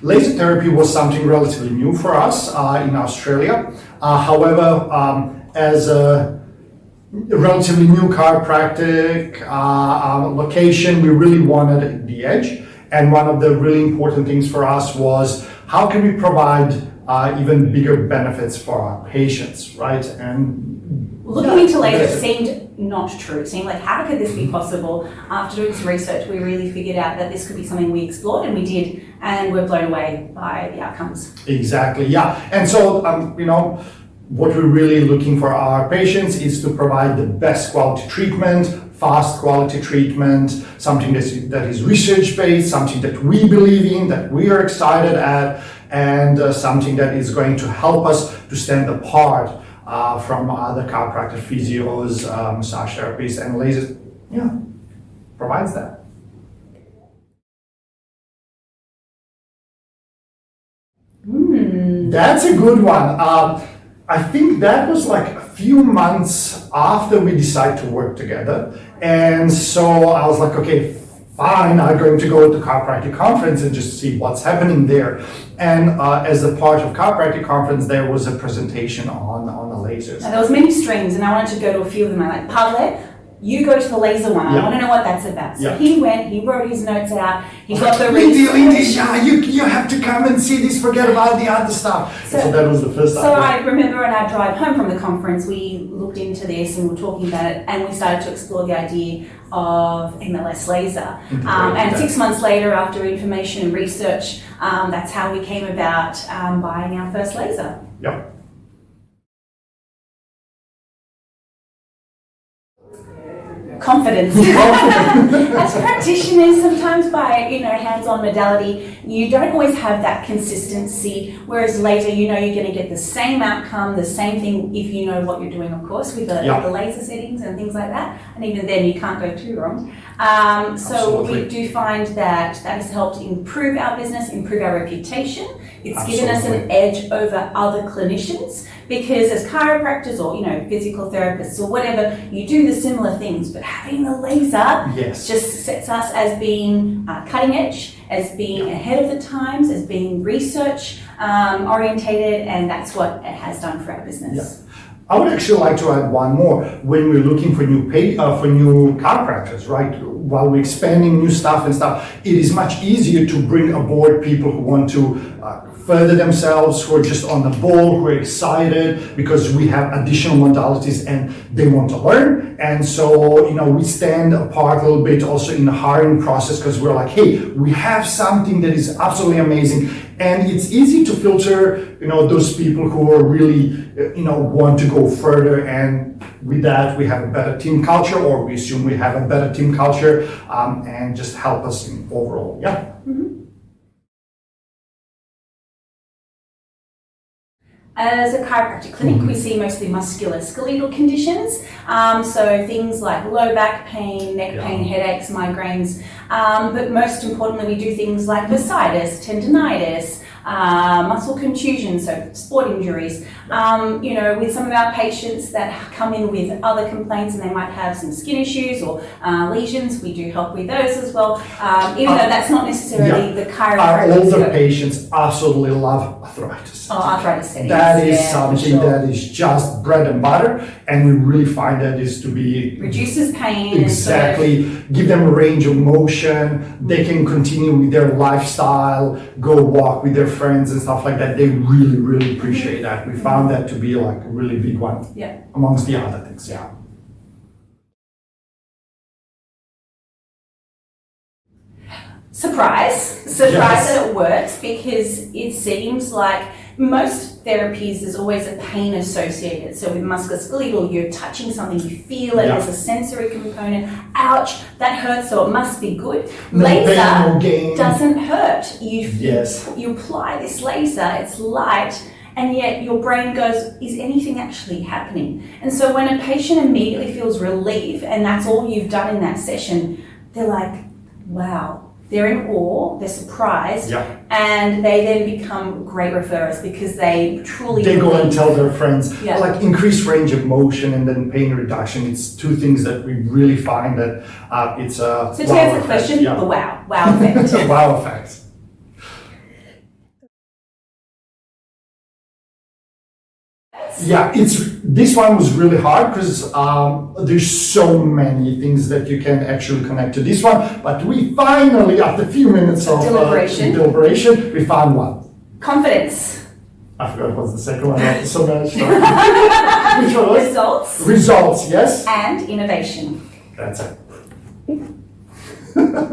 Laser therapy was something relatively new for us in Australia. However, as a relatively new chiropractic location, we really wanted the edge. And one of the really important things for us was how can we provide even bigger benefits for our patients, right? And looking into laser, it seemed not true. It seemed like, how could this be possible? After doing some research, we really figured out that this could be something we explored, and we did, and we're blown away by the outcomes. Exactly, yeah. And so, what we're really looking for our patients is to provide the best quality treatment, fast quality treatment, something that is research-based, something that we believe in, that we are excited at, and something that is going to help us to stand apart from other chiropractic physios, massage therapists, and lasers. Yeah, provides that. That's a good one. I think that was like a few months after we decided to work together. And so I was like, okay, fine, I'm going to go to chiropractic conference and just see what's happening there. And as a part of chiropractic conference, there was a presentation on the lasers. And there was many streams, and I wanted to go to a few of them. I'm like, Pavle, you go to the laser one. I want to know what that's about. So he went, he wrote his notes out, he got the Lindy, you have to come and see this, forget about the other stuff. So that was the first time. So I remember on our drive home from the conference, we looked into this and were talking about it, and we started to explore the idea of MLS laser. And 6 months later, after information and research, that's how we came about buying our first laser. Yep. Confidence. As practitioners, sometimes by hands-on modality, you don't always have that consistency. Whereas laser, you're going to get the same outcome, the same thing if you know what you're doing, of course, with the laser settings and things like that. And even then, you can't go too wrong. So we do find that has helped improve our business, improve our reputation. It's given us an edge over other clinicians, because as chiropractors or physical therapists or whatever, you do the similar things, but having the laser just sets us as being cutting edge, as being ahead of the times, as being research orientated, and that's what it has done for our business. I would actually like to add one more. When we're looking for new chiropractors, right? While we're expanding new stuff, it is much easier to bring aboard people who want to further themselves, who are just on the ball, who are excited because we have additional modalities and they want to learn. And so, we stand apart a little bit also in the hiring process, because we're like, hey, we have something that is absolutely amazing. And it's easy to filter, those people who are really, want to go further. And with that, we have a better team culture, or we assume we have a better team culture, and just help us in overall. Yeah. As a chiropractic clinic, we see mostly musculoskeletal conditions, so things like low back pain, neck pain, headaches, migraines, but most importantly, we do things like bursitis, tendinitis, muscle contusion, so sport injuries. With some of our patients that come in with other complaints and they might have some skin issues or lesions, we do help with those as well, even though that's not necessarily the chiropractic. Our older patients absolutely love arthritis. Arthritis settings. That is something that is just bread and butter, and we really find that is to be... reduces pain. Exactly. Give them a range of motion. They can continue with their lifestyle, go walk with their friends and stuff like that. They really, really appreciate that. We found that to be like a really big one amongst the other things. Surprise that it works, because it seems like most therapies, there's always a pain associated. So with musculoskeletal, you're touching something, you feel it, there's a sensory component. Ouch, that hurts, so it must be good. Laser doesn't hurt. You apply this laser, it's light, and yet your brain goes, is anything actually happening? And so when a patient immediately feels relief, and that's all you've done in that session, they're like, wow. They're in awe, they're surprised, and they then become great referrers because they truly... They go and tell their friends, like increased range of motion and then pain reduction. It's two things that we really find that it's a... So to answer the question, the wow effect. Wow effect. Yeah, this one was really hard because there's so many things that you can actually connect to this one. But we finally, after a few minutes of deliberation, we found one. Confidence. I forgot what was the second one after so much time. Which one was? Results. Results, yes. And innovation. That's it.